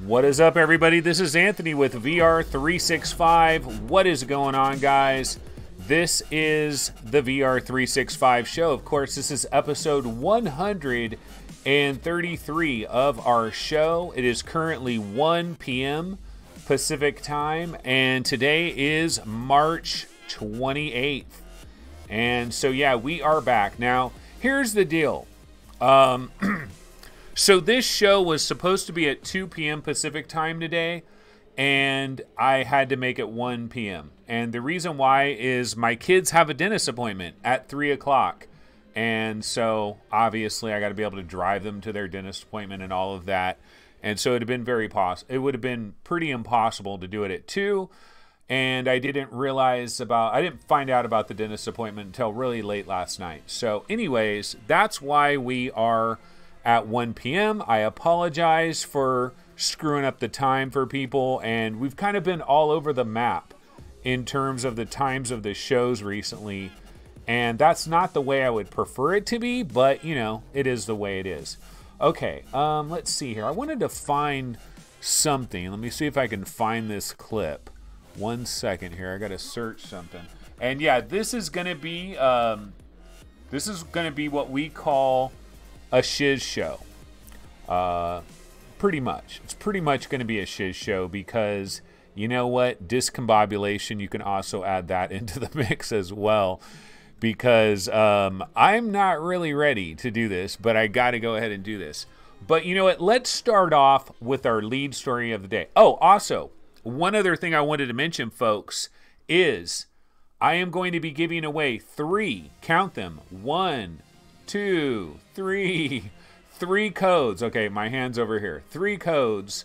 What is up, everybody? This is Anthony with VR 365. What is going on, guys? This is the VR 365 show. Of course, this is episode 133 of our show. It is currently 1 p.m. Pacific time, and today is March 28th. And so, yeah, we are back. Now, here's the deal. So this show was supposed to be at 2 p.m. Pacific time today, and I had to make it 1 p.m. And the reason why is my kids have a dentist appointment at 3 o'clock. And so, obviously, I got to be able to drive them to their dentist appointment and all of that. And so it would have been pretty impossible to do it at 2. And I didn't find out about the dentist appointment until really late last night. So anyways, that's why we are at 1 p.m. I apologize for screwing up the time for people, and we've kind of been all over the map in terms of the times of the shows recently, and that's not the way I would prefer it to be, but you know, it is the way it is. Okay, let's see here. I wanted to find something. Let me see if I can find this clip. 1 second here. I got to search something. And yeah, this is going to be what we call a shiz show. Pretty much. It's pretty much going to be a shiz show because, you know what? Discombobulation, you can also add that into the mix as well. Because I'm not really ready to do this, but I got to go ahead and do this. But you know what? Let's start off with our lead story of the day. Oh, also, one other thing I wanted to mention, folks, is I am going to be giving away 3, count them, 1, 2, 3 codes. Okay, my hand's over here. 3 codes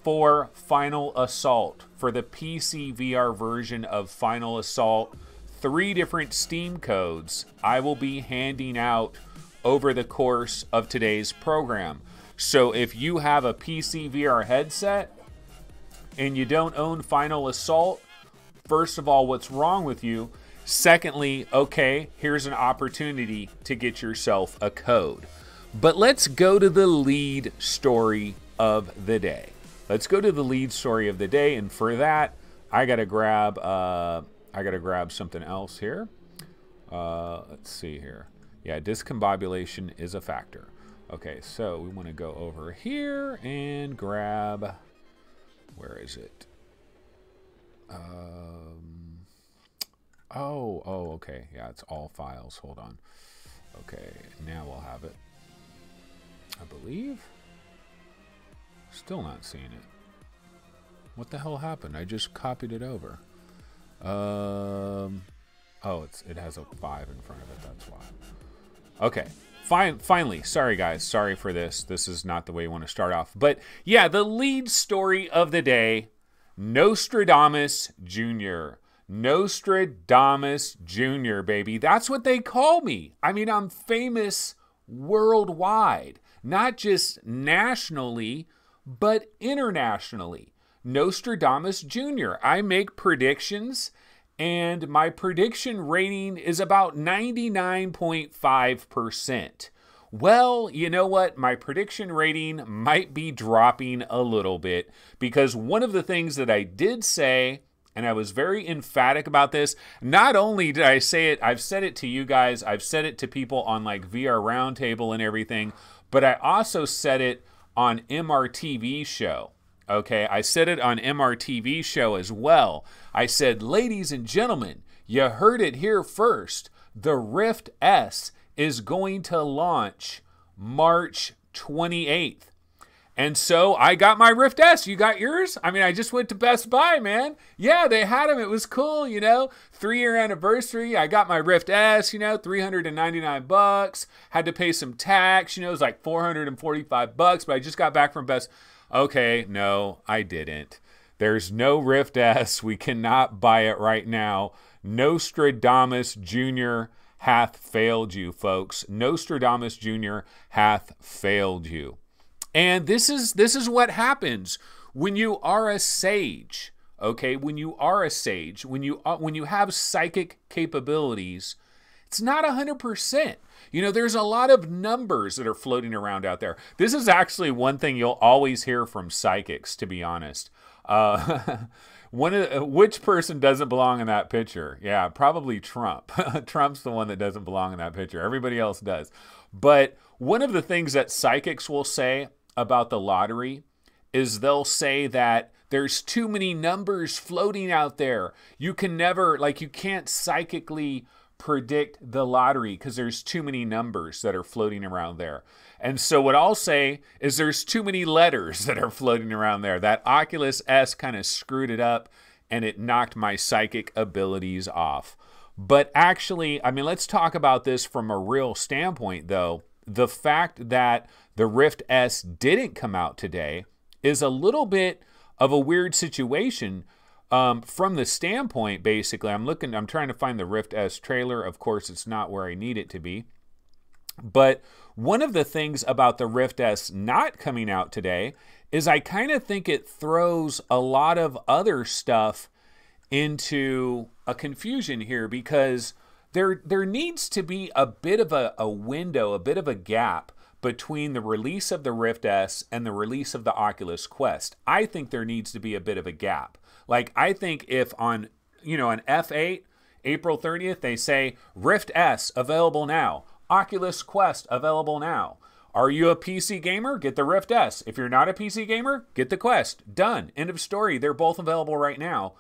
for Final Assault, for the PC VR version of Final Assault. 3 different Steam codes I will be handing out over the course of today's program. So if you have a PC VR headset and you don't own Final Assault, first of all, what's wrong with you? Secondly, okay, here's an opportunity to get yourself a code. But let's go to the lead story of the day. Let's go to the lead story of the day, and for that, I gotta grab something else here. Let's see here. Yeah, discombobulation is a factor. Okay, so we want to go over here and grab. Where is it? Oh, okay. Yeah, it's all files. Hold on. Okay, now we'll have it. I believe. Still not seeing it. What the hell happened? I just copied it over. Oh, it has a 5 in front of it. That's why. Okay. Finally. Sorry, guys. Sorry for this. This is not the way you want to start off. But yeah, the lead story of the day, Nostradamus Jr. Nostradamus Jr., baby. That's what they call me. I mean, I'm famous worldwide, not just nationally, but internationally. Nostradamus Jr. I make predictions, and my prediction rating is about 99.5%. Well, you know what? My prediction rating might be dropping a little bit because one of the things that I did say, and I was very emphatic about this, not only did I say it, I've said it to you guys, I've said it to people on like VR Roundtable and everything, but I also said it on MRTV show. Okay, I said it on MRTV show as well. I said, ladies and gentlemen, you heard it here first. The Rift S is going to launch March 28th. And so I got my Rift S. You got yours? I mean, I just went to Best Buy, man. Yeah, they had them. It was cool, you know. 3-year anniversary. I got my Rift S, you know, $399. Had to pay some tax, you know, it was like $445, but I just got back from Best. Okay, no, I didn't. There's no Rift S. We cannot buy it right now. Nostradamus Jr. hath failed you, folks. Nostradamus Jr. hath failed you. And this is what happens when you are a sage, okay? When you are a sage, when you have psychic capabilities, It's not 100%. There's a lot of numbers that are floating around out there. This is actually one thing you'll always hear from psychics, to be honest. Which person doesn't belong in that picture? Yeah, probably Trump. Trump's the one that doesn't belong in that picture. Everybody else does. But one of the things that psychics will say about the lottery is they'll say that there's too many numbers floating out there. You can't psychically predict the lottery because there's too many numbers that are floating around there. And so what I'll say is there's too many letters that are floating around there. That Oculus S kind of screwed it up and it knocked my psychic abilities off. But actually, let's talk about this from a real standpoint, though. The fact that the Rift S didn't come out today is a little bit of a weird situation from the standpoint, basically. I'm trying to find the Rift S trailer. Of course, it's not where I need it to be. But one of the things about the Rift S not coming out today is I kind of think it throws a lot of other stuff into a confusion here, because there needs to be a bit of a window, a bit of a gap between the release of the Rift S and the release of the Oculus Quest. I think there needs to be a bit of a gap. I think if on F8, April 30th, they say Rift S available now, Oculus Quest available now. Are you a PC gamer? Get the Rift S. If you're not a PC gamer, get the Quest. Done. End of story. They're both available right now.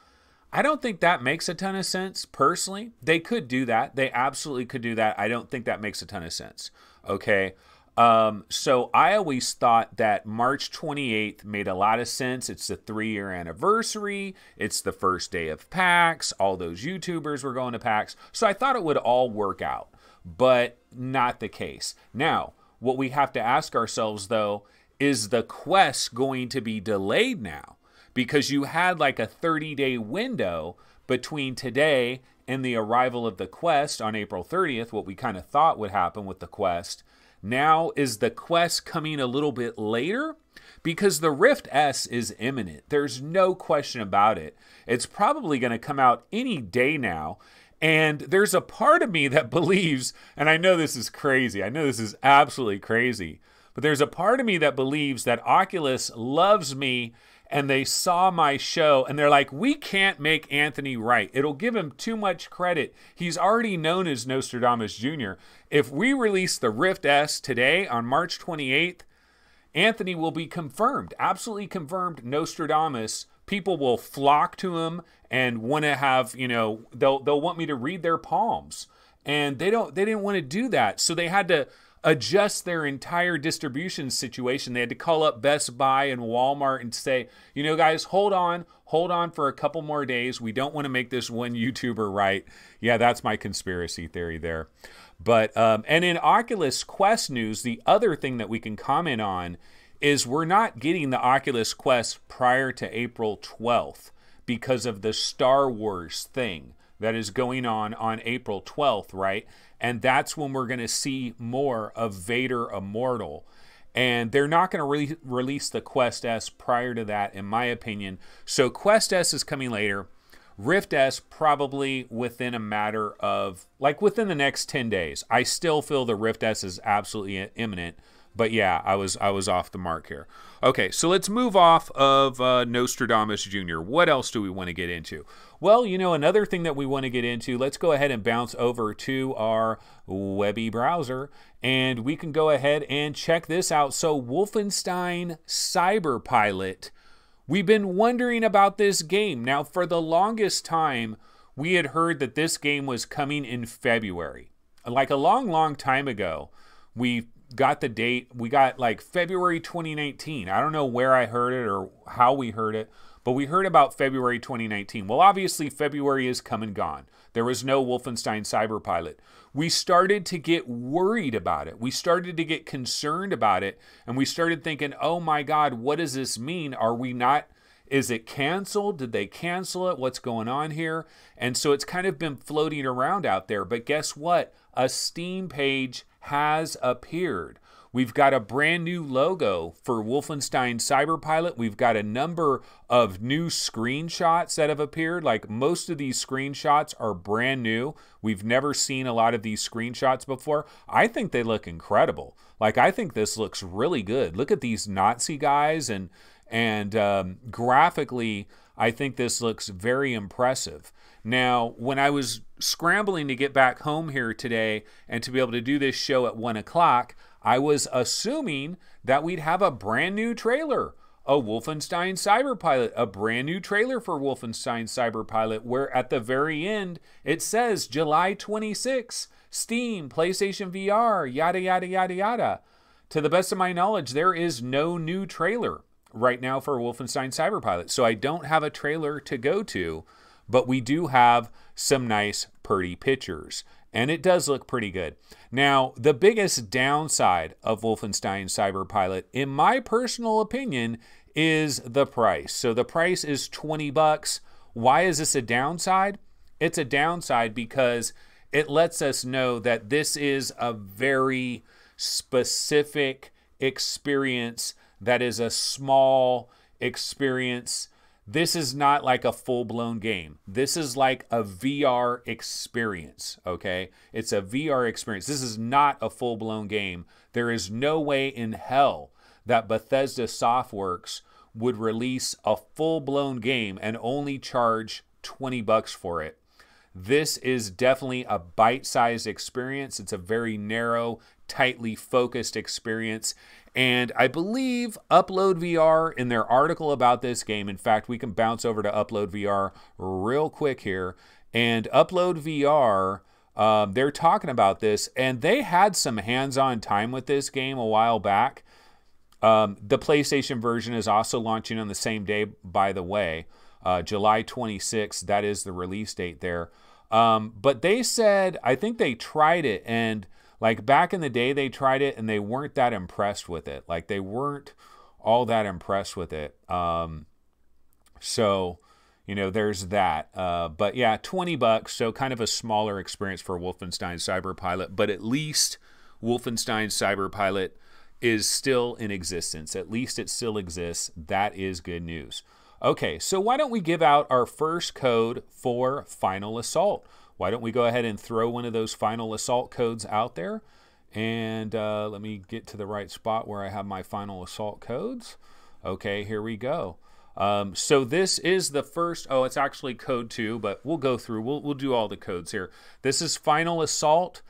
I don't think that makes a ton of sense, personally. They could do that. They absolutely could do that. I don't think that makes a ton of sense. Okay? So I always thought that March 28th made a lot of sense. It's the 3-year anniversary. It's the first day of PAX. All those YouTubers were going to PAX. So I thought it would all work out, but not the case. Now, what we have to ask ourselves, though, is the Quest going to be delayed now? Because you had like a 30-day window between today and the arrival of the Quest on April 30th, what we kind of thought would happen with the Quest. Now, is the Quest coming a little bit later? Because the Rift S is imminent. There's no question about it. It's probably going to come out any day now. And there's a part of me that believes, and I know this is crazy. I know this is absolutely crazy. But there's a part of me that believes that Oculus loves me and they saw my show and they're like, we can't make Anthony right. It'll give him too much credit. He's already known as Nostradamus Jr. If we release the Rift S today on March 28th, Anthony will be confirmed, absolutely confirmed Nostradamus. People will flock to him and want to have, they'll want me to read their palms. And they didn't want to do that. So they had to adjust their entire distribution situation. They had to call up Best Buy and Walmart and say, guys, hold on for a couple more days. We don't want to make this one YouTuber right. Yeah, that's my conspiracy theory there. But, and in Oculus Quest news, the other thing that we can comment on is we're not getting the Oculus Quest prior to April 12th because of the Star Wars thing that is going on April 12th, right? And that's when we're going to see more of Vader Immortal. And they're not going to release the Quest S prior to that, in my opinion. So Quest S is coming later. Rift S probably within a matter of, within the next 10 days. I still feel the Rift S is absolutely imminent. But yeah, I was off the mark here. Okay, so let's move off of Nostradamus Jr. What else do we want to get into? Well, another thing that we want to get into, let's go ahead and bounce over to our webby browser, and we can go ahead and check this out. So Wolfenstein Cyberpilot. We've been wondering about this game. Now, for the longest time, we had heard that this game was coming in February. Like a long, long time ago, we got the date. We got February 2019. I don't know where I heard it or how we heard it, but we heard about February 2019. Well, obviously February is come and gone. There was no Wolfenstein Cyberpilot. We started to get worried about it. We started to get concerned about it, and we started thinking, oh my God, what does this mean? Is it canceled? Did they cancel it? What's going on here? And so it's kind of been floating around out there. But guess what? A Steam page has appeared We've got a brand new logo for Wolfenstein Cyberpilot. We've got a number of new screenshots that have appeared. Like, most of these screenshots are brand new. We've never seen a lot of these screenshots before. I think they look incredible. Like, I think this looks really good. Look at these Nazi guys, and graphically, I think this looks very impressive. Now, when I was scrambling to get back home here today and to be able to do this show at 1 o'clock, I was assuming that we'd have a brand new trailer, a Wolfenstein Cyberpilot, a brand new trailer for Wolfenstein Cyberpilot, where at the very end it says July 26, Steam, PlayStation VR, yada, yada, yada, yada. To the best of my knowledge, there is no new trailer right now for Wolfenstein Cyberpilot. So I don't have a trailer to go to, but we do have some nice, pretty pictures. And it does look pretty good. Now, the biggest downside of Wolfenstein Cyberpilot, in my personal opinion, is the price. So the price is $20. Why is this a downside? It's a downside because it lets us know that this is a very specific experience that is a small experience. This is not like a full-blown game. This is like a VR experience, okay? It's a VR experience. This is not a full-blown game. There is no way in hell that Bethesda Softworks would release a full-blown game and only charge $20 for it. This is definitely a bite-sized experience. It's a very narrow, tightly focused experience. And I believe Upload VR, in their article about this game, in fact, we can bounce over to Upload VR real quick here. And Upload VR, they're talking about this, and they had some hands-on time with this game a while back. The PlayStation version is also launching on the same day, by the way. July 26th, that is the release date there. But they said, I think they tried it, and like back in the day, they tried it and they weren't that impressed with it. Like, they weren't all that impressed with it. So, you know, there's that. But yeah, $20. So kind of a smaller experience for Wolfenstein Cyberpilot. But at least Wolfenstein Cyberpilot is still in existence. At least it still exists. That is good news. Okay, so why don't we give out our first code for Final Assault? Why don't we go ahead and throw one of those Final Assault codes out there? And let me get to the right spot where I have my Final Assault codes. Okay, here we go. So this is the first, oh, it's actually code 2, but we'll go through, we'll do all the codes here. This is Final Assault,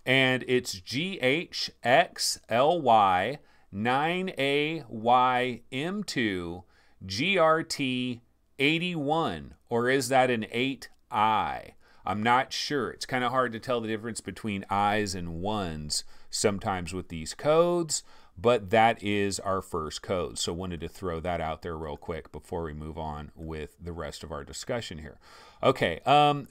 and it's GHXLY 9AYM2 GRT 81, or is that an 8I? I'm not sure. It's kind of hard to tell the difference between I's and ones sometimes with these codes, but that is our first code. So wanted to throw that out there real quick before we move on with the rest of our discussion here. Okay,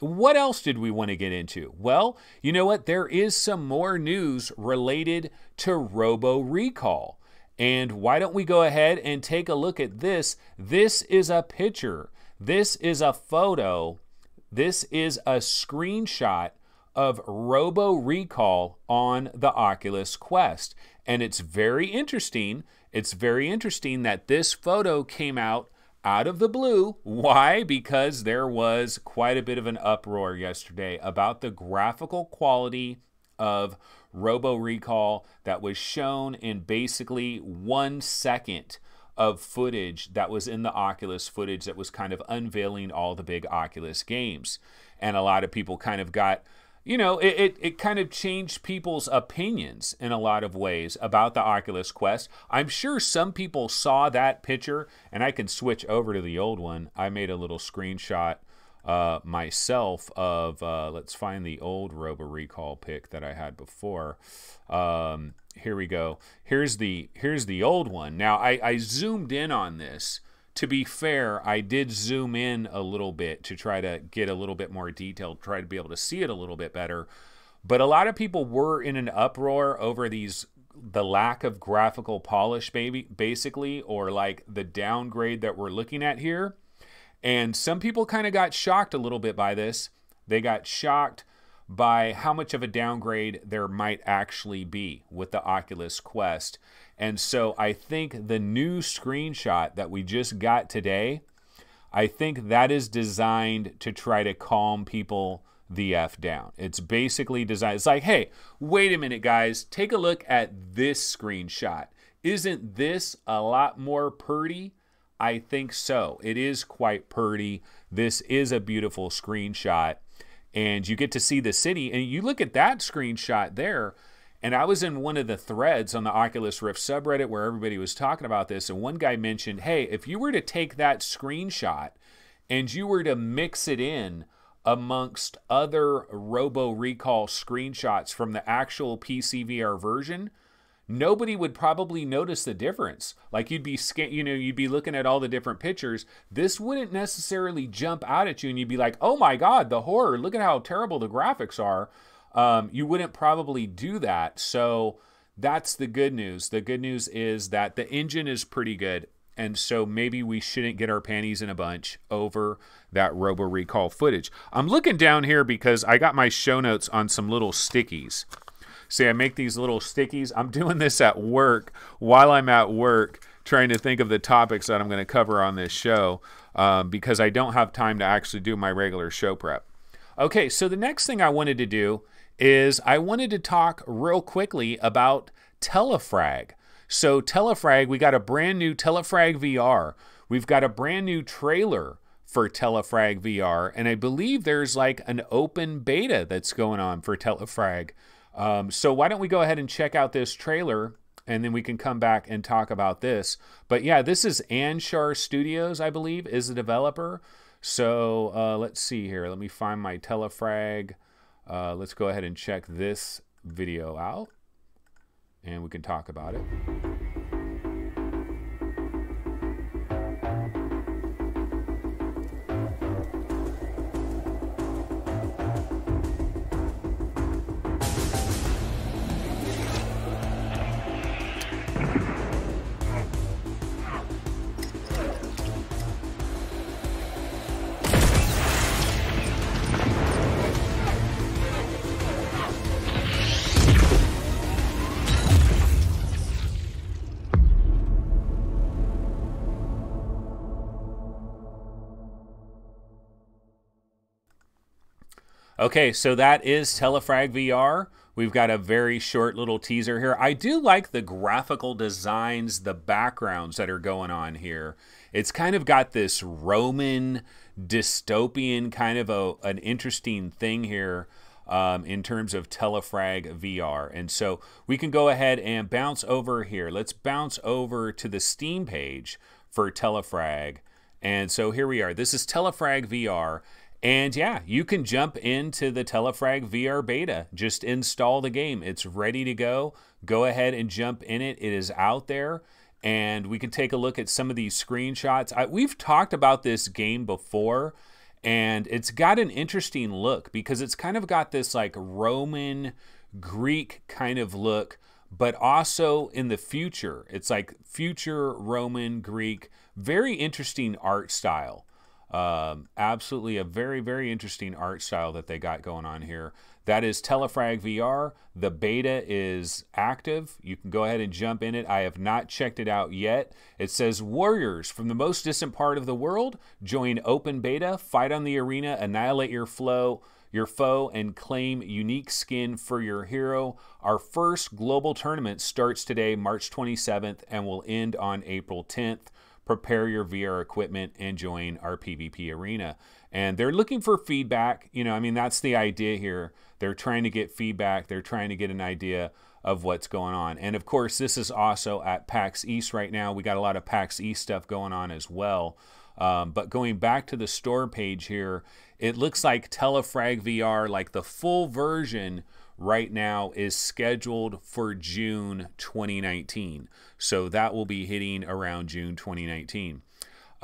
what else did we want to get into? Well, you know what? There is some more news related to Robo Recall. And why don't we go ahead and take a look at this? This is a picture. This is a photo. This is a screenshot of Robo Recall on the Oculus Quest. And it's very interesting. It's very interesting that this photo came out of the blue. Why? Because there was quite a bit of an uproar yesterday about the graphical quality of Robo Recall that was shown in basically 1 second of footage that was in the Oculus footage that was kind of unveiling all the big Oculus games. And a lot of people kind of got, you know, it kind of changed people's opinions in a lot of ways about the Oculus Quest. I'm sure some people saw that picture, and I can switch over to the old one. I made a little screenshot myself of, let's find the old Robo Recall pic that I had before. Here we go. Here's the old one. Now I zoomed in on this. To be fair, I did zoom in a little bit to try to get a little bit more detail, try to be able to see it a little bit better. But a lot of people were in an uproar over the lack of graphical polish, basically, or like the downgrade that we're looking at here. And some people kind of got shocked a little bit by this. They got shocked by how much of a downgrade there might actually be with the Oculus Quest. And so I think the new screenshot that we just got today, I think that is designed to try to calm people the F down. It's basically designed, it's like, hey, wait a minute, guys, take a look at this screenshot. Isn't this a lot more purty? I think so. It is quite purty. This is a beautiful screenshot. And you get to see the city. And you look at that screenshot there. And I was in one of the threads on the Oculus Rift subreddit where everybody was talking about this. And one guy mentioned, hey, if you were to take that screenshot and you were to mix it in amongst other Robo Recall screenshots from the actual PCVR version, nobody would probably notice the difference. Like you'd be you'd be looking at all the different pictures. This wouldn't necessarily jump out at you and you'd be like, oh my God, the horror, look at how terrible the graphics are. You wouldn't probably do that. So that's the good news. The good news is that the engine is pretty good. And so maybe we shouldn't get our panties in a bunch over that Robo Recall footage. I'm looking down here because I got my show notes on some little stickies. See, I make these little stickies. I'm doing this at work while I'm at work, trying to think of the topics that I'm going to cover on this show because I don't have time to actually do my regular show prep. Okay, so the next thing I wanted to do is I wanted to talk real quickly about Telefrag. So Telefrag, we got a brand new Telefrag VR. We've got a brand new trailer for Telefrag VR, and I believe there's like an open beta that's going on for Telefrag. So why don't we go ahead and check out this trailer, and then we can come back and talk about this. But yeah, this is Anshar Studios, I believe, is the developer. So let's see here. Let me find my Telefrag. Let's go ahead and check this video out, and we can talk about it. Okay, so that is Telefrag VR. We've got a very short little teaser here. I do like the graphical designs, the backgrounds that are going on here. It's kind of got this Roman dystopian kind of an interesting thing here in terms of Telefrag VR. And so we can go ahead and bounce over here. Let's bounce over to the Steam page for Telefrag. And so here we are. This is Telefrag VR. And yeah, you can jump into the Telefrag VR beta. Just install the game. It's ready to go. Go ahead and jump in it. It is out there. And we can take a look at some of these screenshots. We've talked about this game before, and it's got an interesting look because it's kind of got this like Roman Greek kind of look, but also in the future. It's like future Roman Greek, very interesting art style. Absolutely a very, very interesting art style that they got going on here. That is Telefrag VR. The beta is active. You can go ahead and jump in it. I have not checked it out yet. It says, warriors from the most distant part of the world, join open beta, fight on the arena, annihilate your foe, and claim unique skin for your hero. Our first global tournament starts today, March 27th, and will end on April 10th. Prepare your VR equipment and join our PvP arena. And they're looking for feedback. You know, I mean, that's the idea here. They're trying to get feedback. They're trying to get an idea of what's going on. And of course, this is also at PAX East right now. We got a lot of PAX East stuff going on as well. But going back to the store page here, it looks like Telefrag VR, like the full version right now, is scheduled for June 2019. So that will be hitting around June 2019.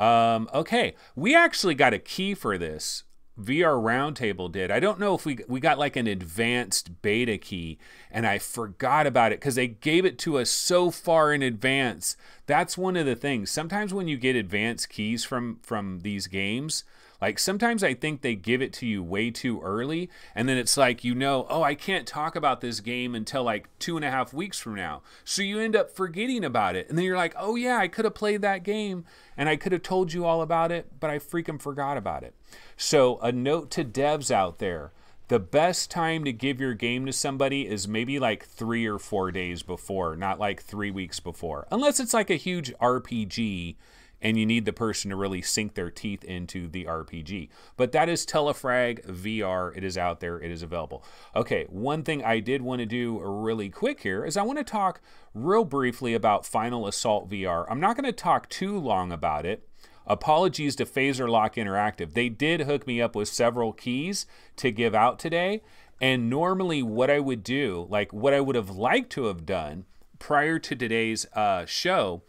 Okay, we actually got a key for this. VR Roundtable did. I don't know if we got like an advanced beta key, and I forgot about it because they gave it to us so far in advance. That's one of the things. Sometimes when you get advanced keys from these games, Like sometimes I think they give it to you way too early, and then it's like, you know, oh, I can't talk about this game until like 2.5 weeks from now. So you end up forgetting about it. And then you're like, oh yeah, I could have played that game and I could have told you all about it, but I freaking forgot about it. So a note to devs out there. The best time to give your game to somebody is maybe like 3 or 4 days before, not like 3 weeks before. Unless it's like a huge RPG and you need the person to really sink their teeth into the RPG. But that is Telefrag VR. It is out there. It is available. Okay, one thing I did want to do really quick here is I want to talk real briefly about Final Assault VR. I'm not going to talk too long about it. Apologies to Phaser Lock Interactive. They did hook me up with several keys to give out today. And normally what I would do, like what I would have liked to have done prior to today's show,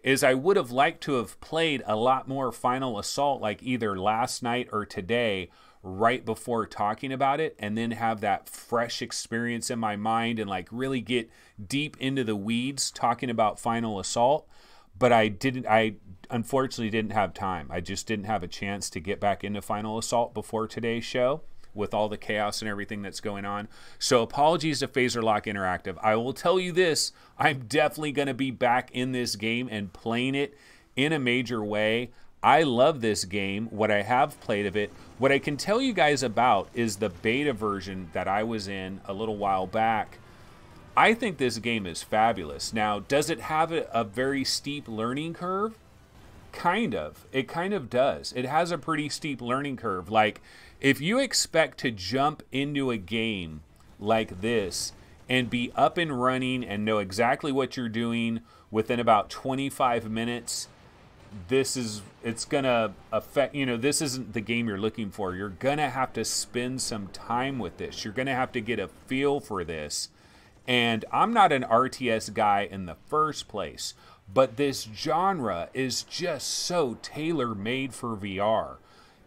is I would have liked to have played a lot more Final Assault, like either last night or today, right before talking about it, and then have that fresh experience in my mind and like really get deep into the weeds talking about Final Assault. But I unfortunately didn't have time. I just didn't have a chance to get back into Final Assault before today's show with all the chaos and everything that's going on. So apologies to Phaser Lock Interactive. I will tell you this, I'm definitely going to be back in this game and playing it in a major way. I love this game, what I have played of it. What I can tell you guys about is the beta version that I was in a little while back. I think this game is fabulous. Now, does it have a very steep learning curve? Kind of. It kind of does. It has a pretty steep learning curve. Like, if you expect to jump into a game like this and be up and running and know exactly what you're doing within about 25 minutes, it's gonna affect, you know, this isn't the game you're looking for. You're gonna have to spend some time with this. You're gonna have to get a feel for this. And I'm not an RTS guy in the first place, but this genre is just so tailor-made for VR.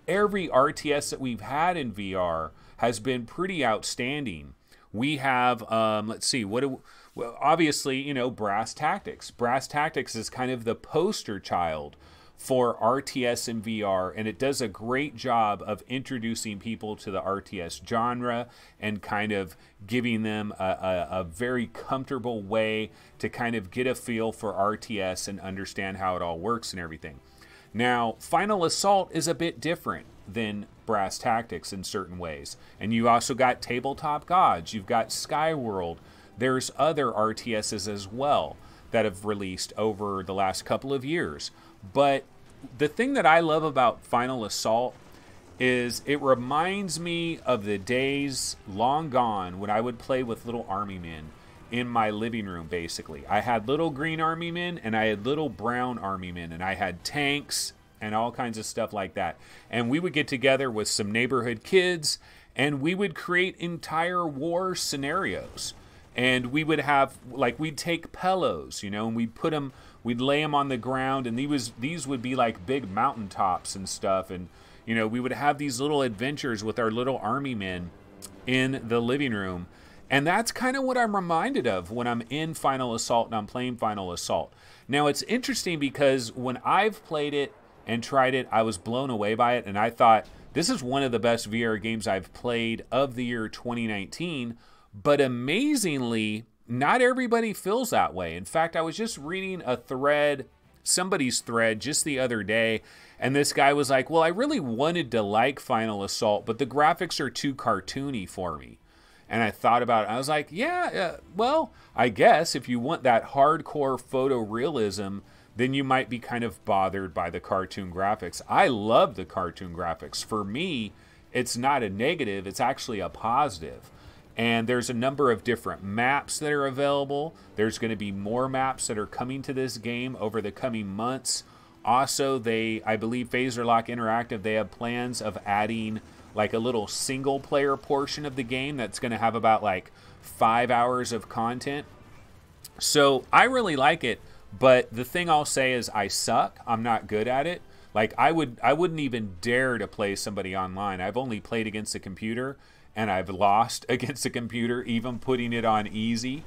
Every RTS that we've had in VR has been pretty outstanding. We have, let's see, well, obviously, you know, Brass Tactics. Brass Tactics is kind of the poster child for RTS and VR, and it does a great job of introducing people to the RTS genre and kind of giving them a very comfortable way to kind of get a feel for RTS and understand how it all works and everything. Now, Final Assault is a bit different than Brass Tactics in certain ways. And you also got Tabletop Gods, you've got Skyworld, there's other RTSs as well that have released over the last couple of years. But the thing that I love about Final Assault is it reminds me of the days long gone when I would play with little army men in my living room, basically. I had little green army men and I had little brown army men, and I had tanks and all kinds of stuff like that. And we would get together with some neighborhood kids and we would create entire war scenarios. And we would have, like, we'd take pillows, you know, and we'd lay them on the ground, and these would be like big mountaintops and stuff. And, you know, we would have these little adventures with our little army men in the living room. And that's kind of what I'm reminded of when I'm in Final Assault and I'm playing Final Assault. Now, it's interesting because when I've played it and tried it, I was blown away by it. And I thought, this is one of the best VR games I've played of the year 2019. But amazingly, not everybody feels that way. In fact, I was just reading a thread, somebody's thread just the other day, and this guy was like, well, I really wanted to like Final Assault, but the graphics are too cartoony for me. And I thought about it. I was like, yeah, well, I guess if you want that hardcore photorealism, then you might be kind of bothered by the cartoon graphics. I love the cartoon graphics. For me, it's not a negative, it's actually a positive. And there's a number of different maps that are available. There's going to be more maps that are coming to this game over the coming months. Also, I believe Phaser Lock Interactive, they have plans of adding like a little single player portion of the game that's going to have about like 5 hours of content. So I really like it, but the thing I'll say is I suck. I'm not good at it. Like I wouldn't even dare to play somebody online. I've only played against a computer, and I've lost against a computer, even putting it on easy.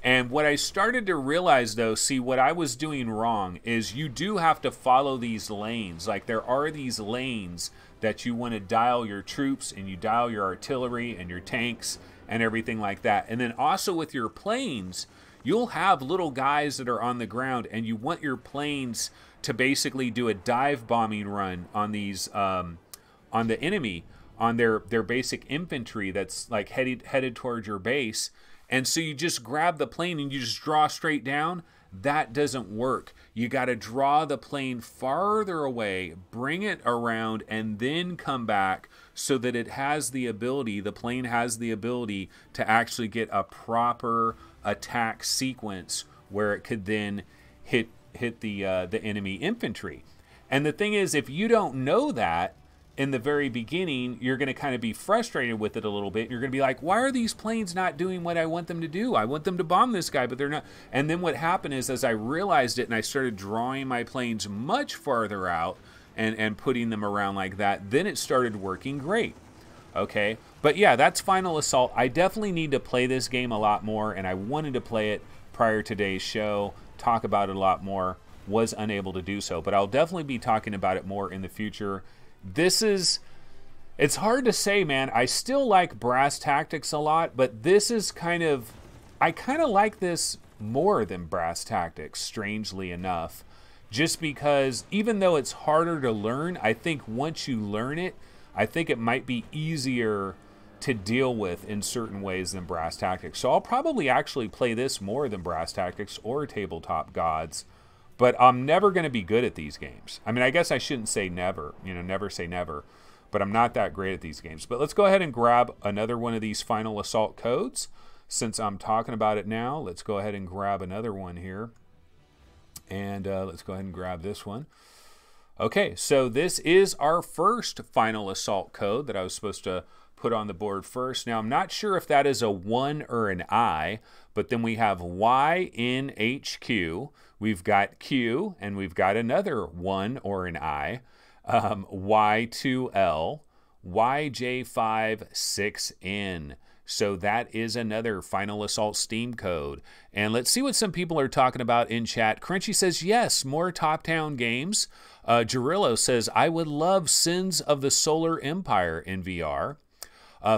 And what I started to realize, though, see, what I was doing wrong is you do have to follow these lanes. Like, there are these lanes that you want to dial your troops, and you dial your artillery and your tanks and everything like that. And then also with your planes, you'll have little guys that are on the ground, and you want your planes to basically do a dive bombing run on these, on the enemy, on their basic infantry that's like headed towards your base. And so you just grab the plane and you just draw straight down. That doesn't work. You got to draw the plane farther away, bring it around, and then come back so that it has the ability, the plane has the ability to actually get a proper attack sequence where it could then hit the enemy infantry. And the thing is, if you don't know that in the very beginning, you're going to kind of be frustrated with it a little bit. You're going to be like, why are these planes not doing what I want them to do? I want them to bomb this guy, but they're not. And then what happened is, as I realized it and I started drawing my planes much farther out and putting them around like that, then it started working great. Okay? But yeah, that's Final Assault. I definitely need to play this game a lot more, and I wanted to play it prior to today's show, talk about it a lot more, was unable to do so. But I'll definitely be talking about it more in the future. It's hard to say, man. I still like Brass Tactics a lot, but this is I kind of like this more than Brass Tactics, strangely enough. Just because, even though it's harder to learn, I think once you learn it, I think it might be easier to deal with in certain ways than Brass Tactics. So I'll probably actually play this more than Brass Tactics or Tabletop Gods. But I'm never going to be good at these games. I mean, I guess I shouldn't say never. You know, never say never. But I'm not that great at these games. But let's go ahead and grab another one of these Final Assault codes. Since I'm talking about it now, let's go ahead and grab another one here. And let's go ahead and grab this one. Okay, so this is our first Final Assault code that I was supposed to put on the board first. Now, I'm not sure if that is a 1 or an I, but then we have YNHQ. We've got Q, and we've got another 1 or an I, Y2L, YJ56N. So that is another Final Assault Steam code. And let's see what some people are talking about in chat. Crunchy says, yes, more top-down games. Gerillo says, I would love Sins of the Solar Empire in VR.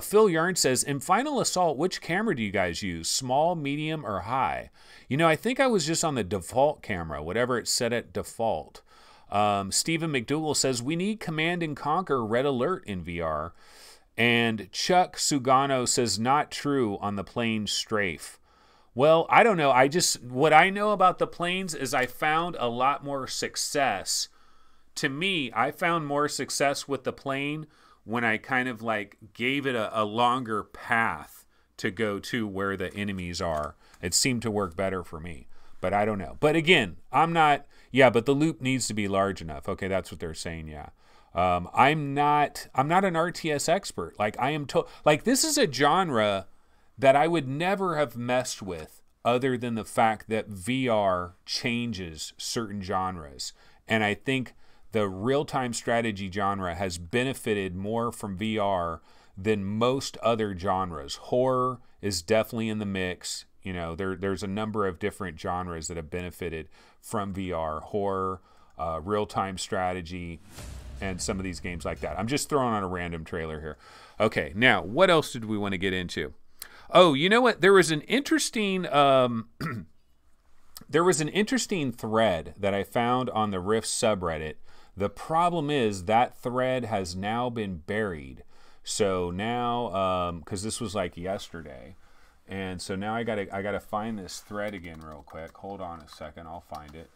Phil Yarn says, in Final Assault, which camera do you guys use? Small, medium, or high? You know, I think I was just on the default camera, whatever it's set at default. Stephen McDougall says, we need Command and Conquer Red Alert in VR. And Chuck Sugano says, not true on the plane strafe. Well, I don't know. What I know about the planes is I found a lot more success. To me, I found more success with the plane when I kind of like gave it a longer path to go to where the enemies are. It seemed to work better for me, but I don't know. But again, I'm not, yeah, but the loop needs to be large enough. Okay, that's what they're saying, yeah. I'm not an RTS expert. Like this is a genre that I would never have messed with other than the fact that VR changes certain genres. And I think the real-time strategy genre has benefited more from VR than most other genres. Horror is definitely in the mix. You know, there's a number of different genres that have benefited from VR. Horror, real-time strategy, and some of these games like that. I'm just throwing on a random trailer here. Okay, now, what else did we want to get into? Oh, you know what? There was an interesting... there was an interesting thread that I found on the Rift subreddit. The problem is that thread has now been buried. So now, because this was like yesterday, and so now I gotta find this thread again real quick. Hold on a second, I'll find it.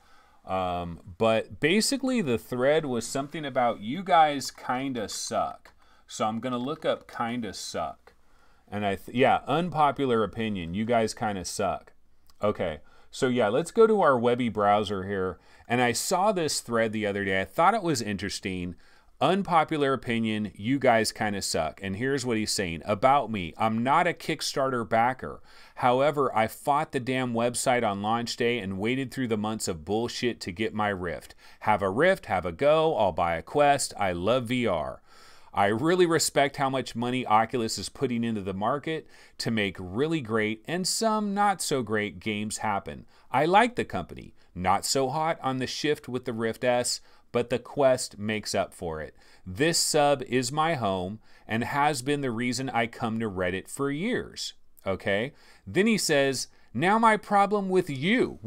But basically, the thread was something about you guys kinda suck. So I'm gonna look up kinda suck, and yeah, unpopular opinion. You guys kinda suck. Okay. So yeah, let's go to our Webby browser here. And I saw this thread the other day. I thought it was interesting. Unpopular opinion, you guys kind of suck. And here's what he's saying. About me, I'm not a Kickstarter backer. However, I fought the damn website on launch day and waited through the months of bullshit to get my Rift. Have a Rift, have a go, I'll buy a Quest. I love VR. I really respect how much money Oculus is putting into the market to make really great and some not so great games happen. I like the company. Not so hot on the shift with the Rift S, but the Quest makes up for it. This sub is my home and has been the reason I come to Reddit for years. Okay? Then he says, now my problem with you.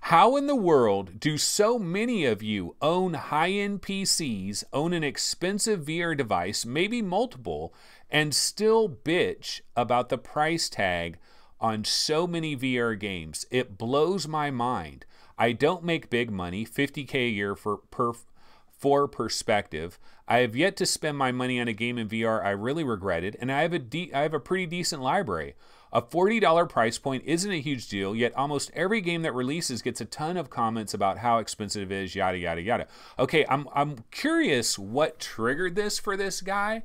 How in the world do so many of you own high-end PCs, own an expensive VR device, maybe multiple, and still bitch about the price tag on so many VR games? It blows my mind. I don't make big money, $50K a year for perspective. I have yet to spend my money on a game in VR I really regretted, and I have a pretty decent library. A $40 price point isn't a huge deal, yet almost every game that releases gets a ton of comments about how expensive it is, yada, yada, yada. Okay, I'm curious what triggered this for this guy.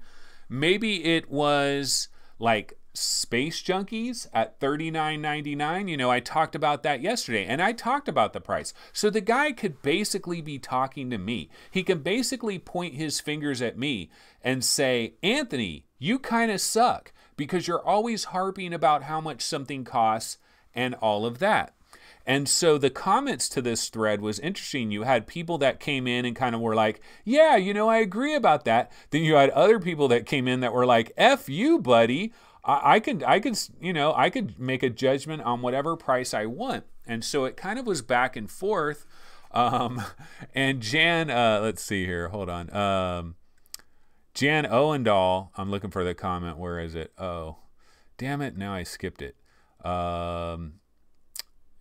Maybe it was like Space Junkies at $39.99. You know, I talked about that yesterday, and I talked about the price. So the guy could basically be talking to me. He can basically point his fingers at me and say, Anthony, you kind of suck because you're always harping about how much something costs and all of that. And so the comments to this thread was interesting. You had people that came in and kind of were like, yeah, you know, I agree about that. Then you had other people that came in that were like, F you, buddy. I could make a judgment on whatever price I want. And so it kind of was back and forth. And Jan, let's see here. Hold on. Jan Owendahl, I'm looking for the comment. Where is it? Oh, damn it. Now I skipped it. Jan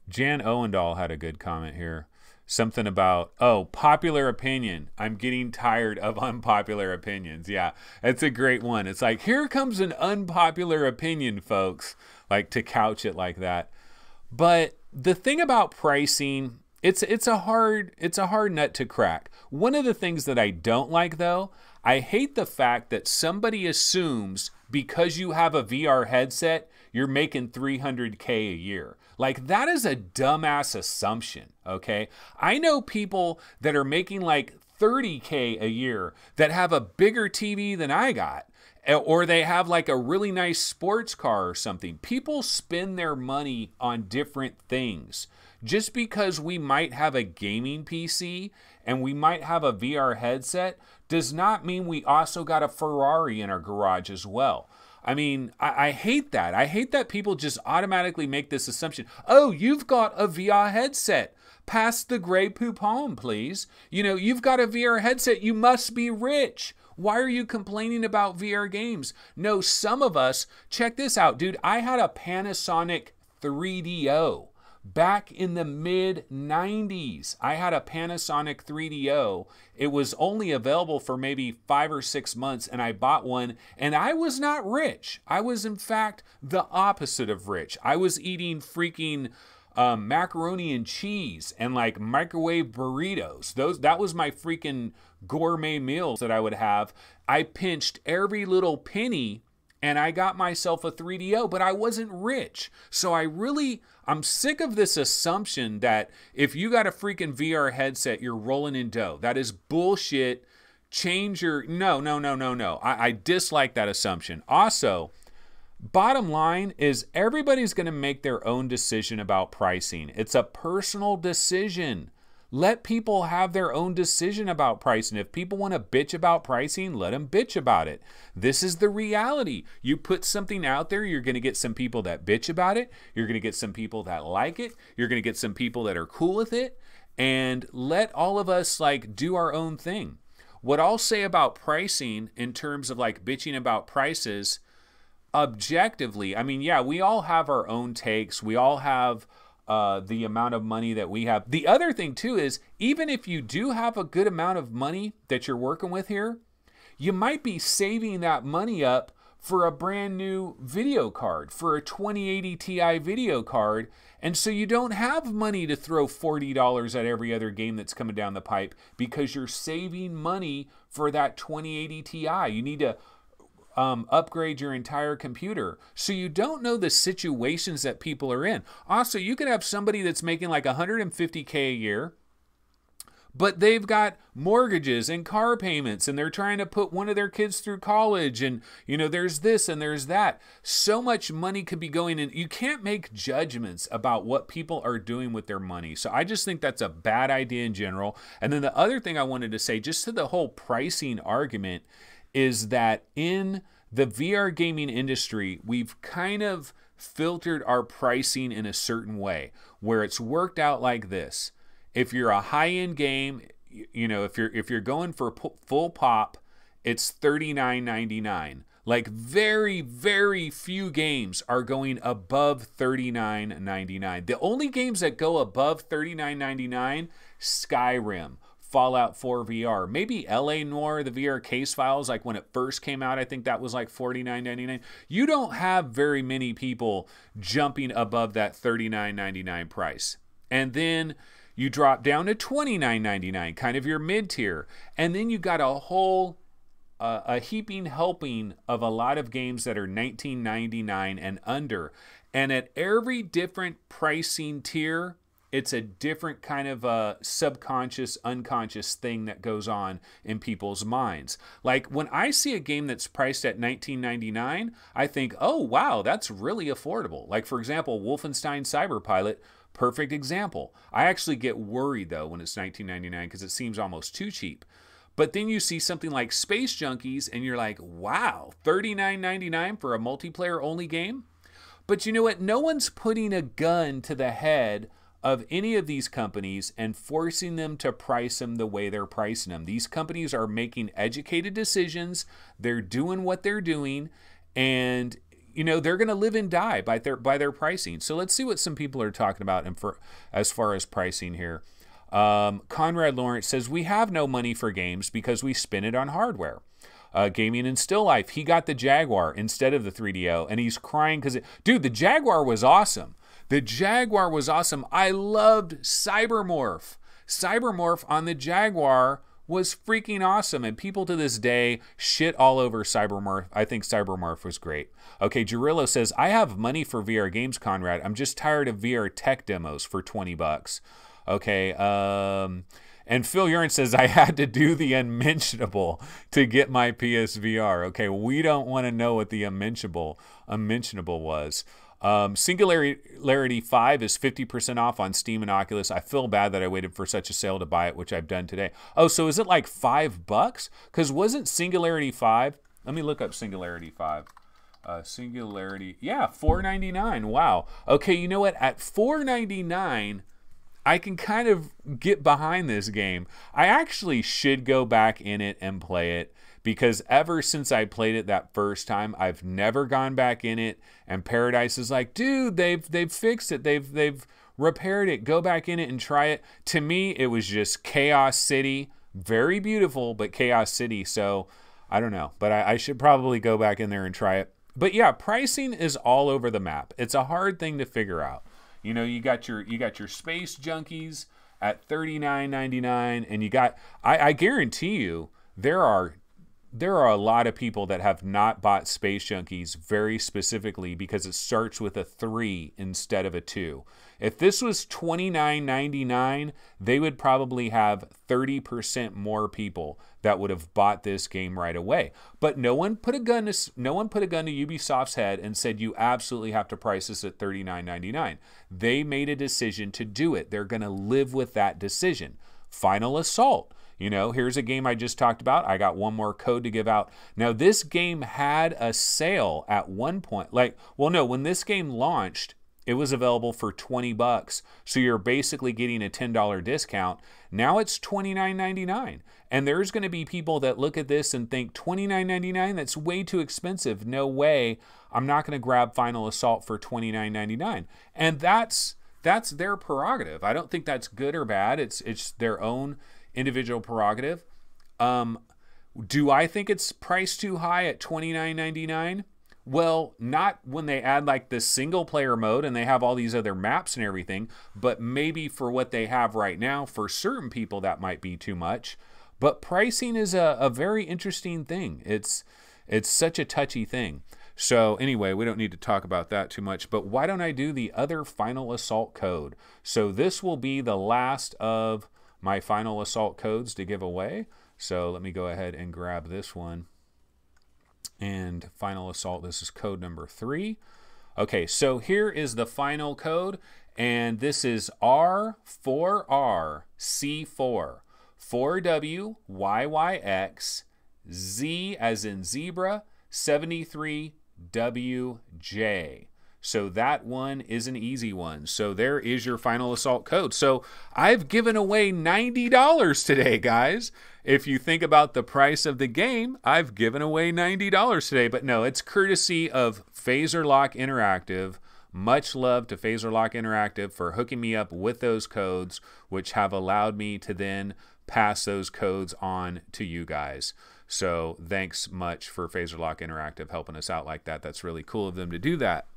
Owendahl had a good comment here. Something about, oh, popular opinion. I'm getting tired of unpopular opinions. Yeah, it's a great one. It's like, here comes an unpopular opinion, folks, like to couch it like that. But the thing about pricing, it's a hard nut to crack. One of the things that I don't like, though, I hate the fact that somebody assumes because you have a VR headset, you're making $300K a year. Like, that is a dumbass assumption, okay? I know people that are making like $30K a year that have a bigger TV than I got, or they have like a really nice sports car or something. People spend their money on different things. Just because we might have a gaming PC and we might have a VR headset does not mean we also got a Ferrari in our garage as well. I mean, I hate that. I hate that people just automatically make this assumption. Oh, you've got a VR headset. Pass the Grey Poupon, please. You know, you've got a VR headset. You must be rich. Why are you complaining about VR games? No, some of us, check this out, dude. I had a Panasonic 3DO. Back in the mid-90s, I had a Panasonic 3DO. It was only available for maybe 5 or 6 months, and I bought one, and I was not rich. I was, in fact, the opposite of rich. I was eating freaking macaroni and cheese and like microwave burritos. That was my freaking gourmet meals that I would have. I pinched every little penny, and I got myself a 3DO, but I wasn't rich. So I'm sick of this assumption that if you got a freaking VR headset, you're rolling in dough. That is bullshit. No. I dislike that assumption. Also, bottom line is everybody's going to make their own decision about pricing. It's a personal decision. Let people have their own decision about pricing. If people want to bitch about pricing, let them bitch about it. This is the reality. You put something out there, you're going to get some people that bitch about it. You're going to get some people that like it. You're going to get some people that are cool with it. And let all of us like do our own thing. What I'll say about pricing in terms of like bitching about prices, objectively, I mean, yeah, we all have our own takes. We all have the amount of money that we have. The other thing too is, even if you do have a good amount of money that you're working with here, you might be saving that money up for a brand new video card, for a 2080 Ti video card. And so you don't have money to throw $40 at every other game that's coming down the pipe because you're saving money for that 2080 Ti. You need to upgrade your entire computer. So you don't know the situations that people are in. Also, you could have somebody that's making like $150K a year, but they've got mortgages and car payments, and they're trying to put one of their kids through college, and there's this and there's that. So much money could be going in. You can't make judgments about what people are doing with their money. So I just think that's a bad idea in general. And then the other thing I wanted to say, just to the whole pricing argument, is that in the VR gaming industry, we've kind of filtered our pricing in a certain way where it's worked out like this. If you're a high-end game, if you're going for full pop, it's $39.99. Like very, very few games are going above $39.99. The only games that go above $39.99, Skyrim, Fallout 4 VR, maybe LA Noire, the VR case files, like when it first came out, I think that was like $49.99. You don't have very many people jumping above that $39.99 price. And then you drop down to $29.99, kind of your mid-tier. And then you got a heaping helping of a lot of games that are $19.99 and under. And at every different pricing tier, it's a different kind of a subconscious, unconscious thing that goes on in people's minds. Like when I see a game that's priced at $19.99, I think, oh, wow, that's really affordable. Like, for example, Wolfenstein Cyberpilot, perfect example. I actually get worried, though, when it's $19.99 because it seems almost too cheap. But then you see something like Space Junkies and you're like, wow, $39.99 for a multiplayer-only game? But you know what? No one's putting a gun to the head of any of these companies and forcing them to price them the way they're pricing them. These companies are making educated decisions. They're doing what they're doing, and they're going to live and die by their pricing. So let's see what some people are talking about as far as pricing here. Conrad Lawrence says, we have no money for games because we spend it on hardware. Gaming in Still Life, he got the Jaguar instead of the 3DO, and he's crying because dude, the Jaguar was awesome. The Jaguar was awesome. I loved Cybermorph. Cybermorph on the Jaguar was freaking awesome, and people to this day shit all over Cybermorph. I think Cybermorph was great. Okay, Jarillo says, I have money for VR games, Conrad. I'm just tired of VR tech demos for 20 bucks. Okay, and Phil Urine says, I had to do the unmentionable to get my PSVR. Okay, we don't want to know what the unmentionable was. Singularity 5 is 50% off on Steam and Oculus. I feel bad that I waited for such a sale to buy it, which I've done today. Oh, so is it like $5? Because wasn't Singularity 5? Let me look up Singularity 5. Singularity, yeah, $4.99. Wow. Okay, you know what? At $4.99, I can kind of get behind this game. I actually should go back in it and play it, because ever since I played it that first time, I've never gone back in it. And Paradise is like, dude, they've fixed it. They've repaired it. Go back in it and try it. To me, it was just Chaos City. Very beautiful, but Chaos City. So I don't know, but I should probably go back in there and try it. But yeah, pricing is all over the map. It's a hard thing to figure out. You got your Space Junkies at $39.99, and I guarantee you there are a lot of people that have not bought Space Junkies very specifically because it starts with a 3 instead of a 2. If this was $29.99, they would probably have 30% more people that would have bought this game right away. But no one put a gun to Ubisoft's head and said you absolutely have to price this at $39.99. They made a decision to do it. They're going to live with that decision. Final Assault. Here's a game I just talked about. I got one more code to give out. Now, this game had a sale at one point. When this game launched, it was available for 20 bucks. So you're basically getting a $10 discount. Now it's $29.99. And there's going to be people that look at this and think $29.99, that's way too expensive. No way. I'm not going to grab Final Assault for $29.99. And that's their prerogative. I don't think that's good or bad. It's their own individual prerogative. Do I think it's priced too high at $29.99? Well, not when they add like the single player mode and they have all these other maps and everything, but maybe for what they have right now, for certain people that might be too much. But pricing is a very interesting thing. It's such a touchy thing. So anyway, we don't need to talk about that too much, but why don't I do the other Final Assault code? So this will be the last of my Final Assault codes to give away. So let me go ahead and grab this one. And Final Assault, this is code number 3. Okay, so here is the final code, and this is R4RC4, 4WYYX, Z as in zebra, 73WJ. So that one is an easy one. So there is your Final Assault code. So I've given away $90 today, guys. If you think about the price of the game, I've given away $90 today. But no, it's courtesy of Phaser Lock Interactive. Much love to Phaser Lock Interactive for hooking me up with those codes, which have allowed me to then pass those codes on to you guys. So thanks much for Phaser Lock Interactive helping us out like that. That's really cool of them to do that.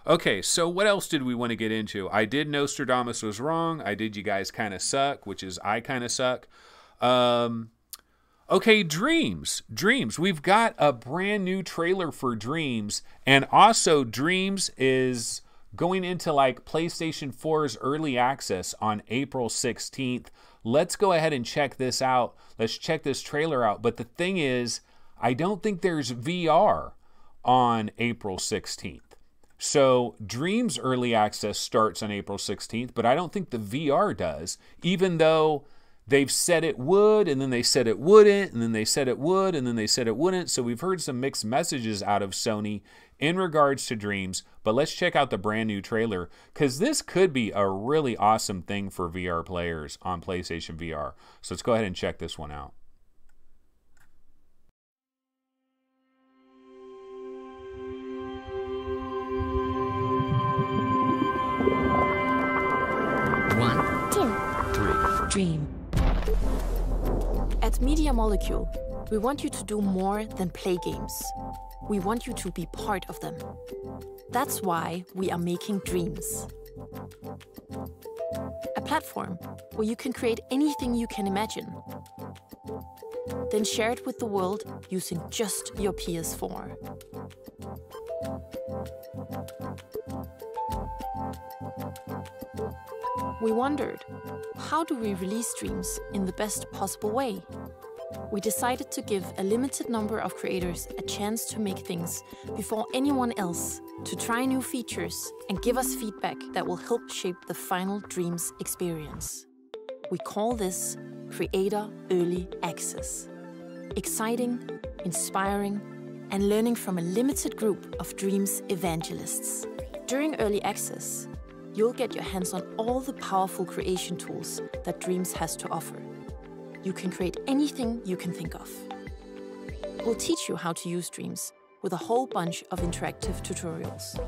Okay, so what else did we want to get into? I did Nostradamus was wrong. I did you guys kind of suck, which is I kind of suck. Okay, Dreams. Dreams. We've got a brand new trailer for Dreams. And also Dreams is going into like PlayStation 4's early access on April 16th. Let's go ahead and check this out. Let's check this trailer out. But the thing is, I don't think there's VR on April 16th. So Dreams early access starts on April 16th, but I don't think the VR does, even though they've said it would, and then they said it wouldn't, and then they said it would, and then they said it wouldn't. So we've heard some mixed messages out of Sony in regards to Dreams, but let's check out the brand new trailer, because this could be a really awesome thing for VR players on PlayStation VR. So let's go ahead and check this one out. Dream. At Media Molecule, we want you to do more than play games. We want you to be part of them. That's why we are making Dreams. A platform where you can create anything you can imagine. Then share it with the world using just your PS4. We wondered, how do we release Dreams in the best possible way? We decided to give a limited number of creators a chance to make things before anyone else, to try new features and give us feedback that will help shape the final Dreams experience. We call this Creator Early Access. Exciting, inspiring, and learning from a limited group of Dreams evangelists. During Early Access, you'll get your hands on all the powerful creation tools that Dreams has to offer. You can create anything you can think of. We'll teach you how to use Dreams with a whole bunch of interactive tutorials.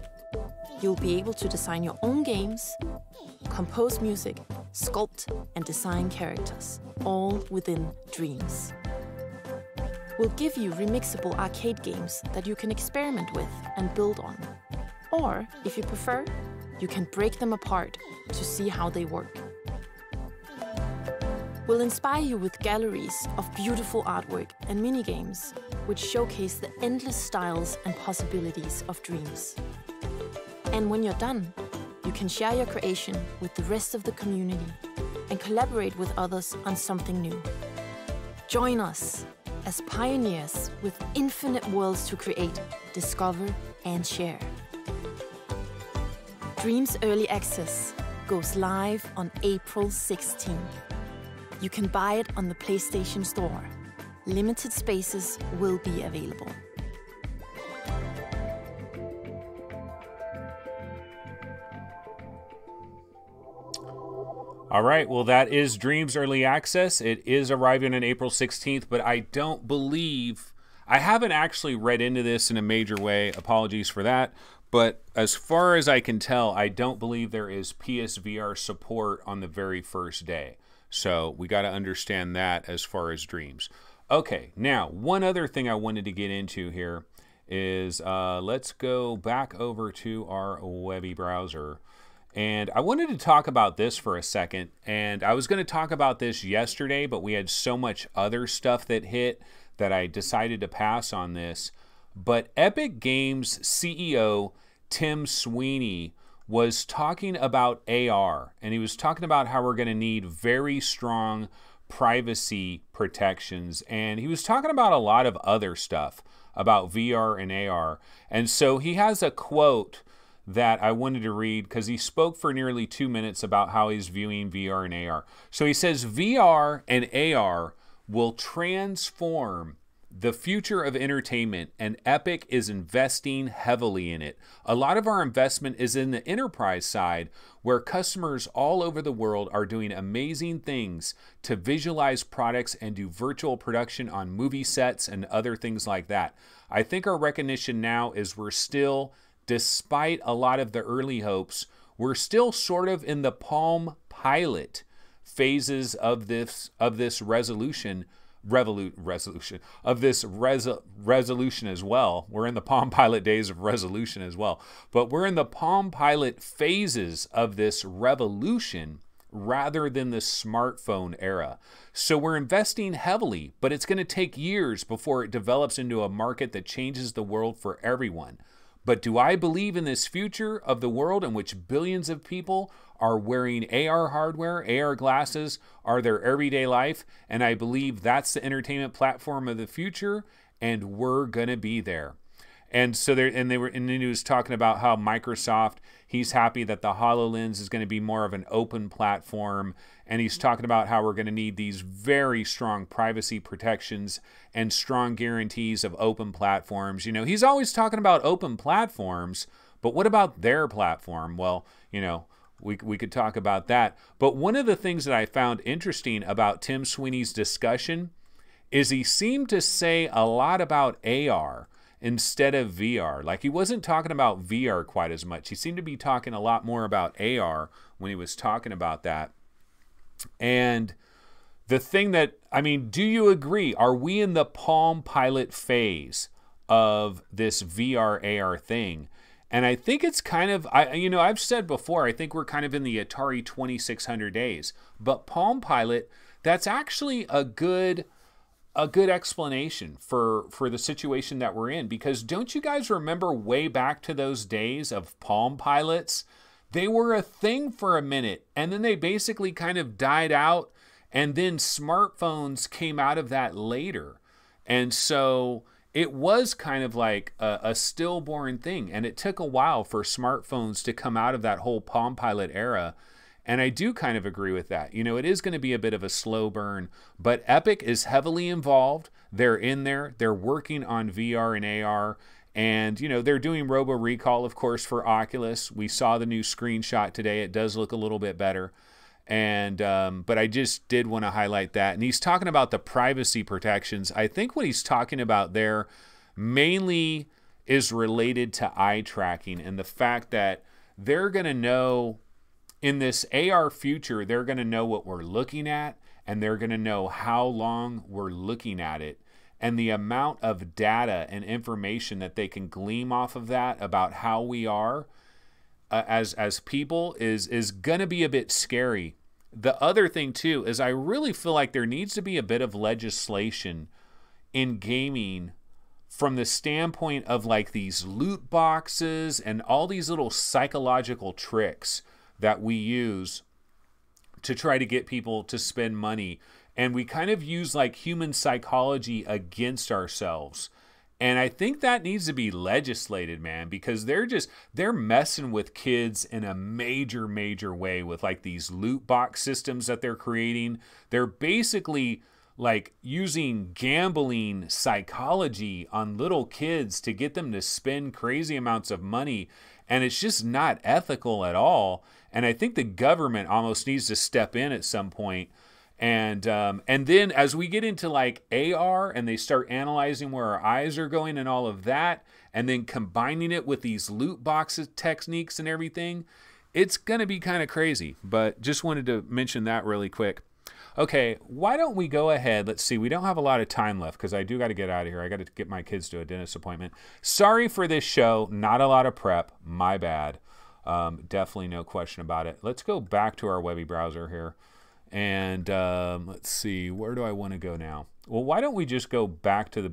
You'll be able to design your own games, compose music, sculpt and design characters, all within Dreams. We'll give you remixable arcade games that you can experiment with and build on. Or, if you prefer, you can break them apart to see how they work. We'll inspire you with galleries of beautiful artwork and minigames, which showcase the endless styles and possibilities of Dreams. And when you're done, you can share your creation with the rest of the community and collaborate with others on something new. Join us as pioneers with infinite worlds to create, discover, and share. Dreams Early Access goes live on April 16th. You can buy it on the PlayStation Store. Limited spaces will be available. All right, well, that is Dreams Early Access. It is arriving on April 16th, but I don't believe... I haven't actually read into this in a major way. Apologies for that. But as far as I can tell, I don't believe there is PSVR support on the very first day. So we got to understand that as far as Dreams. Okay, now, one other thing I wanted to get into here is let's go back over to our webby browser. And I wanted to talk about this for a second. And I was going to talk about this yesterday, but we had so much other stuff that hit that I decided to pass on this. But Epic Games CEO Tim Sweeney was talking about AR, and he was talking about how we're going to need very strong privacy protections, and he was talking about a lot of other stuff about VR and AR. And so he has a quote that I wanted to read because he spoke for nearly 2 minutes about how he's viewing VR and AR. So he says VR and AR will transform the future of entertainment, and Epic is investing heavily in it. A lot of our investment is in the enterprise side, where customers all over the world are doing amazing things to visualize products and do virtual production on movie sets and other things like that. I think our recognition now is we're still, despite a lot of the early hopes, we're still sort of in the Palm Pilot phases of this resolution as well. We're in the Palm Pilot days of resolution as well. But we're in the Palm Pilot phases of this revolution rather than the smartphone era. So we're investing heavily, but it's going to take years before it develops into a market that changes the world for everyone. But do I believe in this future of the world in which billions of people are wearing AR hardware, AR glasses, are their everyday life? And I believe that's the entertainment platform of the future, and we're going to be there. And so and then he was talking about how Microsoft, he's happy that the HoloLens is going to be more of an open platform. And he's talking about how we're going to need these very strong privacy protections and strong guarantees of open platforms. You know, he's always talking about open platforms, but what about their platform? Well, you know, we could talk about that. But one of the things that I found interesting about Tim Sweeney's discussion is he seemed to say a lot about AR instead of VR. Like, he wasn't talking about VR quite as much. He seemed to be talking a lot more about AR when he was talking about that. And the thing that, I mean, do you agree? Are we in the Palm Pilot phase of this VR AR thing? And I think it's kind of, I've said before, I think we're kind of in the Atari 2600 days. But Palm Pilot, that's actually a good explanation for the situation that we're in. Because don't you guys remember way back to those days of Palm Pilots? They were a thing for a minute, and then they basically kind of died out, and then smartphones came out of that later. And so it was kind of like a stillborn thing, and it took a while for smartphones to come out of that whole Palm Pilot era. And I do kind of agree with that. You know, it is going to be a bit of a slow burn, but Epic is heavily involved. They're in there. They're working on VR and AR. And, you know, they're doing Robo Recall, of course, for Oculus. We saw the new screenshot today. It does look a little bit better. And but I just did want to highlight that. And he's talking about the privacy protections. I think what he's talking about there mainly is related to eye tracking and the fact that they're going to know in this AR future, they're going to know what we're looking at, and they're going to know how long we're looking at it. And the amount of data and information that they can glean off of that about how we are as people is going to be a bit scary. The other thing, too, is I really feel like there needs to be a bit of legislation in gaming from the standpoint of like these loot boxes and all these little psychological tricks that we use to try to get people to spend money. And we kind of use like human psychology against ourselves. And I think that needs to be legislated, man, because they're messing with kids in a major, major way with like these loot box systems that they're creating. They're basically like using gambling psychology on little kids to get them to spend crazy amounts of money. And it's just not ethical at all. And I think the government almost needs to step in at some point. And then as we get into like AR and they start analyzing where our eyes are going and all of that, and then combining it with these loot boxes techniques and everything, it's going to be kind of crazy. But just wanted to mention that really quick. Okay, why don't we go ahead? Let's see. We don't have a lot of time left because I do got to get out of here. I got to get my kids to a dentist appointment. Sorry for this show. Not a lot of prep. My bad. Definitely no question about it. Let's go back to our Webby browser here. And let's see, where do I want to go now? Well, why don't we just go back to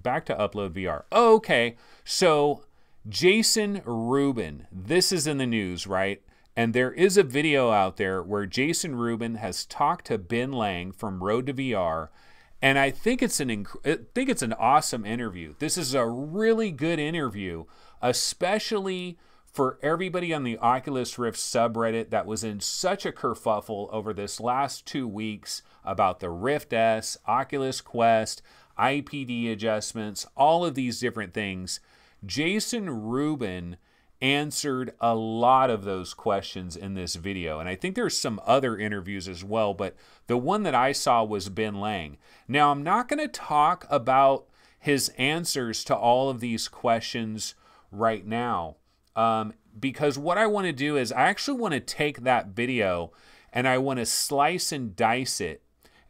Upload VR? Oh, okay. So Jason Rubin, this is in the news, right? And there is a video out there where Jason Rubin has talked to Ben Lang from Road to VR, and I think it's an awesome interview. This is a really good interview, especially for everybody on the Oculus Rift subreddit that was in such a kerfuffle over this last 2 weeks about the Rift S, Oculus Quest, IPD adjustments, all of these different things. Jason Rubin answered a lot of those questions in this video. And I think there's some other interviews as well, but the one that I saw was Ben Lang. Now, I'm not going to talk about his answers to all of these questions right now, because what I want to do is I actually want to take that video and I want to slice and dice it.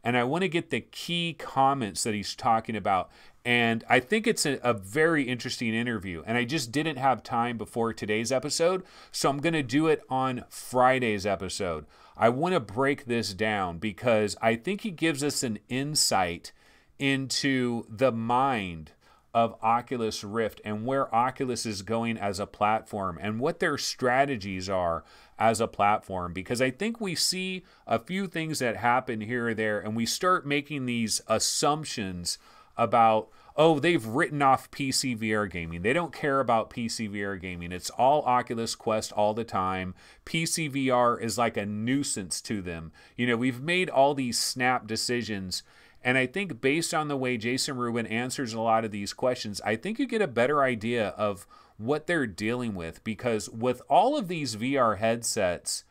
And I want to get the key comments that he's talking about. And I think it's a very interesting interview. And I just didn't have time before today's episode, so I'm going to do it on Friday's episode. I want to break this down because I think he gives us an insight into the mind of Oculus Rift and where Oculus is going as a platform and what their strategies are as a platform. Because I think we see a few things that happen here or there and we start making these assumptions about, oh, they've written off PC VR gaming. They don't care about PC VR gaming. It's all Oculus Quest all the time. PC VR is like a nuisance to them. You know, we've made all these snap decisions. And I think based on the way Jason Rubin answers a lot of these questions, I think you get a better idea of what they're dealing with. Because with all of these VR headsets,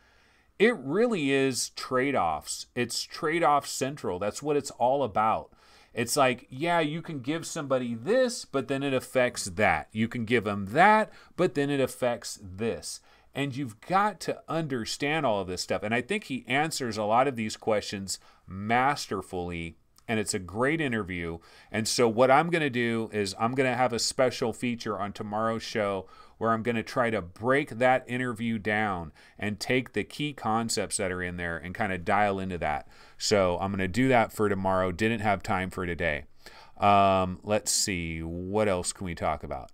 it really is trade-offs. It's trade-off central. That's what it's all about. It's like, yeah, you can give somebody this, but then it affects that. You can give them that, but then it affects this. And you've got to understand all of this stuff. And I think he answers a lot of these questions masterfully. And it's a great interview. And so what I'm going to do is I'm going to have a special feature on tomorrow's show where I'm going to try to break that interview down and take the key concepts that are in there and kind of dial into that. So I'm going to do that for tomorrow. Didn't have time for today. Let's see. What else can we talk about?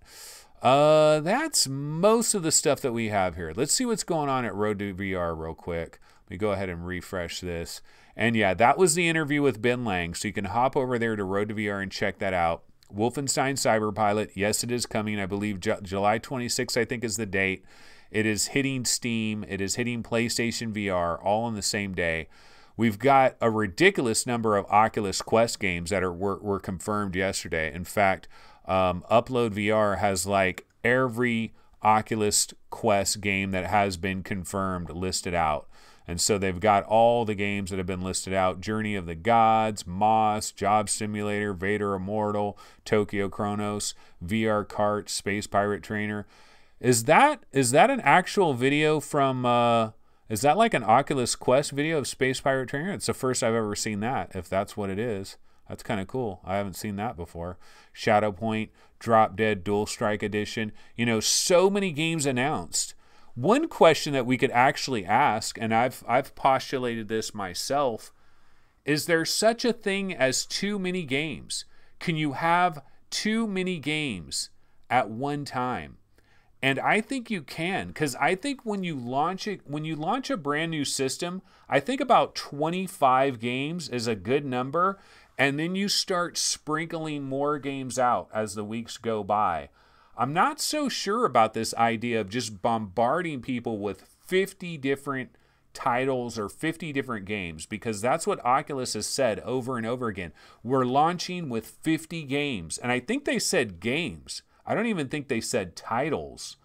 That's most of the stuff that we have here. Let's see what's going on at Road to VR real quick. Let me go ahead and refresh this. And yeah, that was the interview with Ben Lang. So you can hop over there to Road to VR and check that out. Wolfenstein Cyberpilot. Yes, it is coming. I believe July 26th, I think, is the date. It is hitting Steam. It is hitting PlayStation VR all on the same day. We've got a ridiculous number of Oculus Quest games that were confirmed yesterday. In fact, Upload VR has like every Oculus Quest game that has been confirmed listed out. And so they've got all the games that have been listed out: Journey of the Gods, Moss, Job Simulator, Vader Immortal, Tokyo Chronos, VR Kart, Space Pirate Trainer. Is that an actual video from, is that like an Oculus Quest video of Space Pirate Trainer? It's the first I've ever seen that, if that's what it is. That's kind of cool. I haven't seen that before. Shadow Point, Drop Dead Dual Strike Edition. You know, so many games announced. One question that we could actually ask, and I've postulated this myself, is there such a thing as too many games? Can you have too many games at one time? And I think you can, because I think when you launch a brand new system, I think about 25 games is a good number, and then you start sprinkling more games out as the weeks go by. I'm not so sure about this idea of just bombarding people with 50 different titles or 50 different games, because that's what Oculus has said over and over again. We're launching with 50 games. And I think they said games. I don't even think they said titles.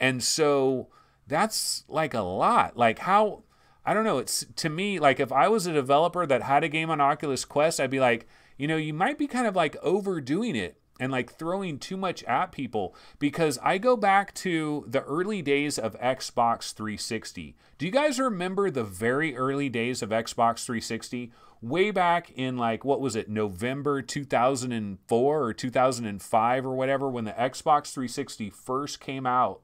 And so that's like a lot. Like how, I don't know, it's to me, like if I was a developer that had a game on Oculus Quest, I'd be like, you know, you might be kind of like overdoing it and like throwing too much at people, because I go back to the early days of Xbox 360. Do you guys remember the very early days of Xbox 360? Way back in like, what was it, November 2004 or 2005 or whatever, when the Xbox 360 first came out.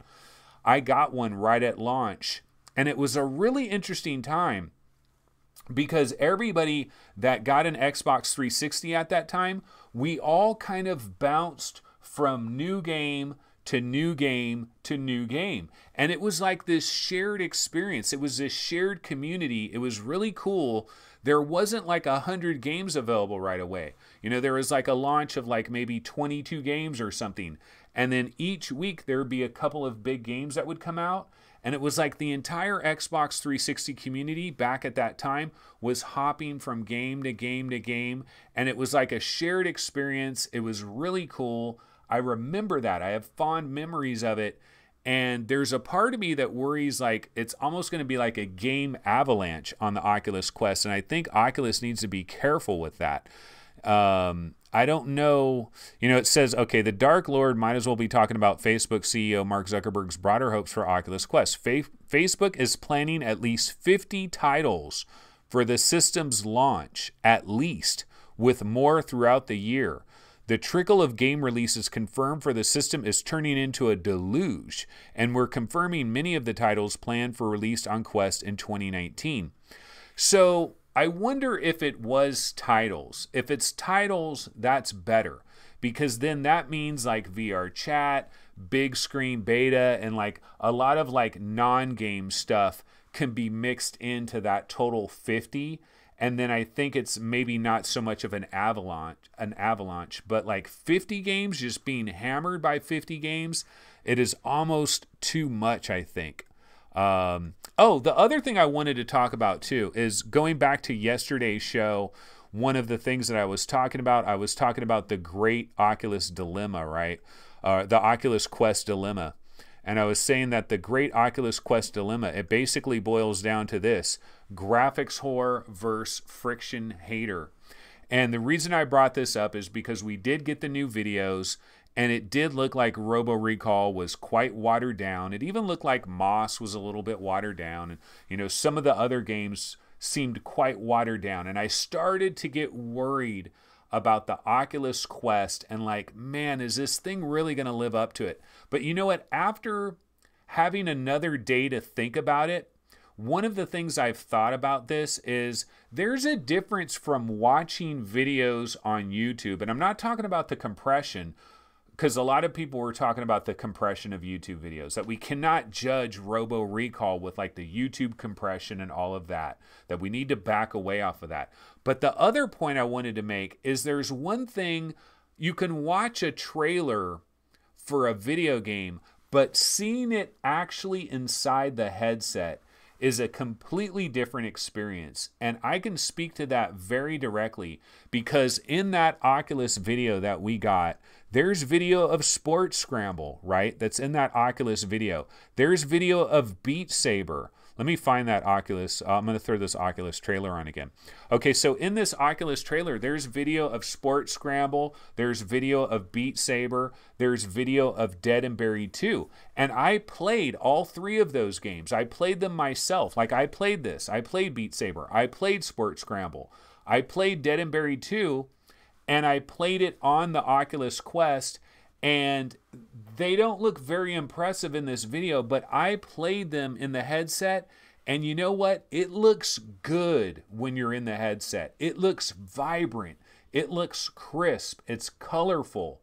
I got one right at launch, and it was a really interesting time, because everybody that got an Xbox 360 at that time, we all kind of bounced from new game to new game to new game. And it was like this shared experience. It was this shared community. It was really cool. There wasn't like 100 games available right away. You know, there was like a launch of like maybe 22 games or something. And then each week there would be a couple of big games that would come out. And it was like the entire Xbox 360 community back at that time was hopping from game to game to game. And it was like a shared experience. It was really cool. I remember that. I have fond memories of it. And there's a part of me that worries like it's almost going to be like a game avalanche on the Oculus Quest. And I think Oculus needs to be careful with that. I don't know. You know, it says, okay, the Dark Lord might as well be talking about Facebook CEO Mark Zuckerberg's broader hopes for Oculus Quest. Facebook is planning at least 50 titles for the system's launch, at least, with more throughout the year. The trickle of game releases confirmed for the system is turning into a deluge, and we're confirming many of the titles planned for release on Quest in 2019. So I wonder if it was titles. If it's titles, that's better, because then that means like VR chat, big screen beta, and like a lot of like non-game stuff can be mixed into that total 50. And then I think it's maybe not so much of an avalanche, but like 50 games, just being hammered by 50 games, it is almost too much, I think. Oh, the other thing I wanted to talk about too is going back to yesterday's show. One of the things that I was talking about the great Oculus dilemma, right? The Oculus Quest dilemma. And I was saying that the great Oculus Quest dilemma, it basically boils down to this: graphics whore versus friction hater. And the reason I brought this up is because we did get the new videos, and it did look like Robo Recall was quite watered down. It even looked like Moss was a little bit watered down. And, you know, some of the other games seemed quite watered down. And I started to get worried about the Oculus Quest and like, man, is this thing really going to live up to it? But you know what? After having another day to think about it, one of the things I've thought about this is there's a difference from watching videos on YouTube. And I'm not talking about the compression, because a lot of people were talking about the compression of YouTube videos, that we cannot judge Robo Recall with like the YouTube compression and all of that, that we need to back away off of that. But the other point I wanted to make is there's one thing: you can watch a trailer for a video game, but seeing it actually inside the headset is a completely different experience. And I can speak to that very directly, because in that Oculus video that we got, there's video of Sports Scramble, right? That's in that Oculus video. There's video of Beat Saber. Let me find that Oculus. I'm going to throw this Oculus trailer on again. Okay, so in this Oculus trailer, there's video of Sports Scramble. There's video of Beat Saber. There's video of Dead and Buried 2. And I played all three of those games. I played them myself. Like, I played this. I played Beat Saber. I played Sports Scramble. I played Dead and Buried 2. And I played it on the Oculus Quest. And they don't look very impressive in this video, but I played them in the headset, and you know what? It looks good when you're in the headset. It looks vibrant. It looks crisp. It's colorful.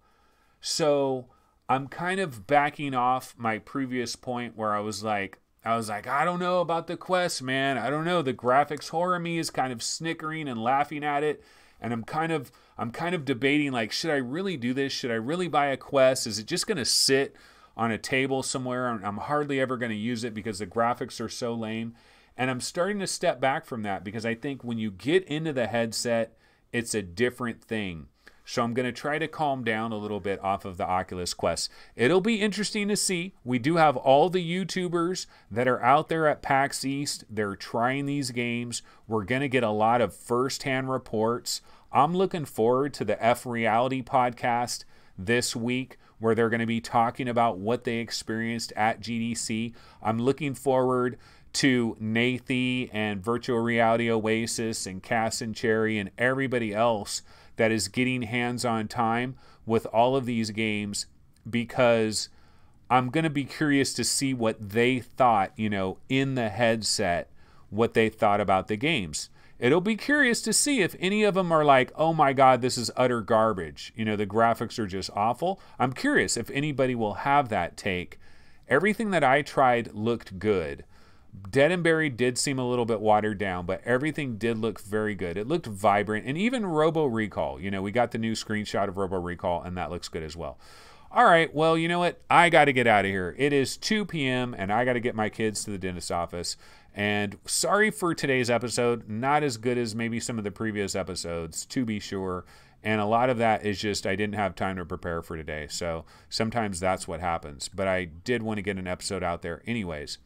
So I'm kind of backing off my previous point where I was like, I don't know about the Quest, man. I don't know. The graphics horror me is kind of snickering and laughing at it. And I'm kind of debating, like, should I really do this? Should I really buy a Quest? Is it just going to sit on a table somewhere? I'm hardly ever going to use it because the graphics are so lame. And I'm starting to step back from that, because I think when you get into the headset, it's a different thing. So I'm going to try to calm down a little bit off of the Oculus Quest. It'll be interesting to see. We do have all the YouTubers that are out there at PAX East. They're trying these games. We're going to get a lot of firsthand reports. I'm looking forward to the F Reality podcast this week, where they're going to be talking about what they experienced at GDC. I'm looking forward to Nathy and Virtual Reality Oasis and Cass and Cherry and everybody else that is getting hands-on time with all of these games, because I'm going to be curious to see what they thought, you know, in the headset, what they thought about the games. it'll be curious to see if any of them are like, oh my God, this is utter garbage. You know, the graphics are just awful. I'm curious if anybody will have that take. Everything that I tried looked good. Dead and Buried did seem a little bit watered down, but everything did look very good. It looked vibrant, and even Robo Recall. You know, we got the new screenshot of Robo Recall, and that looks good as well. All right, well, you know what? I got to get out of here. It is 2 p.m., and I got to get my kids to the dentist's office. And sorry for today's episode. Not as good as maybe some of the previous episodes, to be sure. And a lot of that is just I didn't have time to prepare for today. So sometimes that's what happens. But I did want to get an episode out there anyways.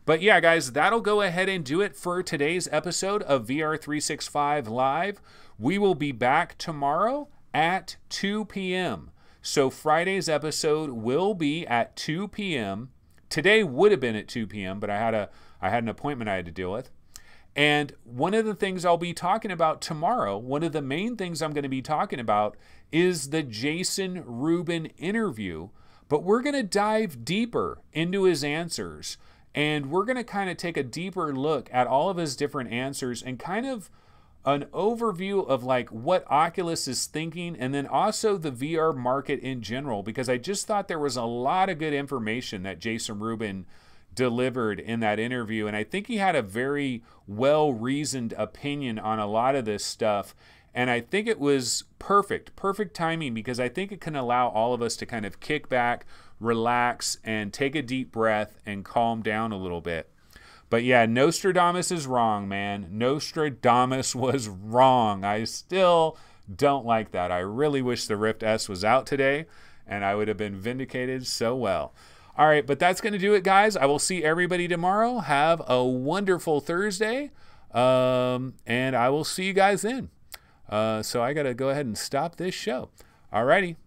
But yeah, guys, that'll go ahead and do it for today's episode of VR 365 Live. We will be back tomorrow at 2 p.m. So Friday's episode will be at 2 p.m. Today would have been at 2 p.m., but I had an appointment I had to deal with. And one of the things I'll be talking about tomorrow, one of the main things I'm going to be talking about is the Jason Rubin interview. But we're going to dive deeper into his answers. And we're going to kind of take a deeper look at all of his different answers and kind of an overview of like what Oculus is thinking, and then also the VR market in general, because I just thought there was a lot of good information that Jason Rubin delivered in that interview. And I think he had a very well-reasoned opinion on a lot of this stuff. And I think it was perfect timing, because I think it can allow all of us to kind of kick back, relax, and take a deep breath and calm down a little bit. But yeah, Nostradamus is wrong, man. Nostradamus was wrong. I still don't like that. I really wish the Rift S was out today, and I would have been vindicated so well. All right, but that's going to do it, guys. I will see everybody tomorrow. Have a wonderful Thursday, and I will see you guys then. So I got to go ahead and stop this show. All righty.